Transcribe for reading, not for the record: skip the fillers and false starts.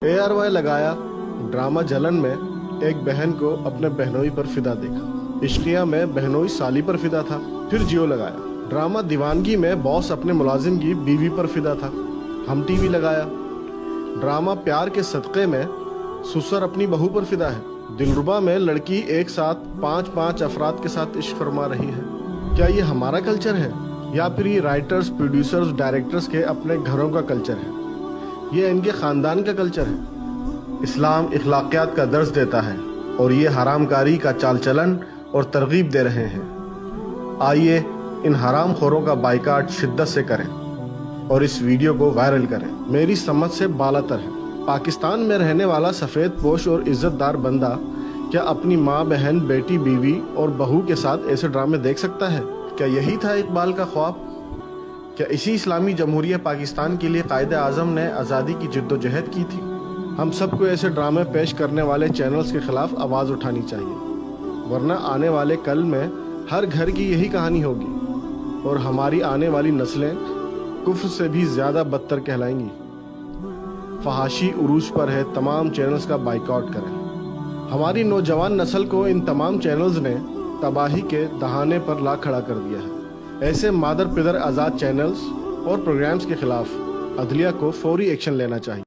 ARY लगाया drama जलन में एक बहन को अपने बहनोई पर फिदा देखा। इश्किया में बहनोई साली पर फिदा था। फिर जियो लगाया ड्रामा दीवानगी में बॉस अपने मुलाजिम की बीवी पर फिदा था। हम टीवी लगाया ड्रामा प्यार के सदक़े में सुसर अपनी बहू पर फिदा है। दिलरुबा में लड़की एक साथ 5-5 अफराद के साथ इश्क फरमा रही है। क्या ये हमारा कल्चर है या फिर ये राइटर्स, प्रोड्यूसर्स, डायरेक्टर्स के अपने घरों का कल्चर है? ये इनके ख़ानदान का कल्चर है। इस्लाम इखलाकियात का दर्स देता है और ये हरामकारी का चाल चलन और तरगीब दे रहे हैं। आइए इन हराम खोरों का बाइकाट शिद्दत से करें और इस वीडियो को वायरल करें। मेरी समझ से बालातर है। पाकिस्तान में रहने वाला सफ़ेद पोश और इज़्ज़तदार बंदा क्या अपनी माँ, बहन, बेटी, बीवी और बहू के साथ ऐसे ड्रामे देख सकता है? क्या यही था इकबाल का ख्वाब? क्या इसी इस्लामी जमहूरिया पाकिस्तान के लिए कायदे आज़म ने आज़ादी की जिद्दोजहद की थी? हम सबको ऐसे ड्रामे पेश करने वाले चैनल्स के खिलाफ आवाज़ उठानी चाहिए, वरना आने वाले कल में हर घर की यही कहानी होगी और हमारी आने वाली नस्लें कुफ्र से भी ज़्यादा बदतर कहलाएंगी। फहाशी उरूज पर है, तमाम चैनल्स का बाइकआउट करें। हमारी नौजवान नस्ल को इन तमाम चैनल्स ने तबाही के दहाने पर ला खड़ा कर दिया है। ऐसे मादर पिदर आज़ाद चैनल्स और प्रोग्राम्स के खिलाफ अदलिया को फौरी एक्शन लेना चाहिए।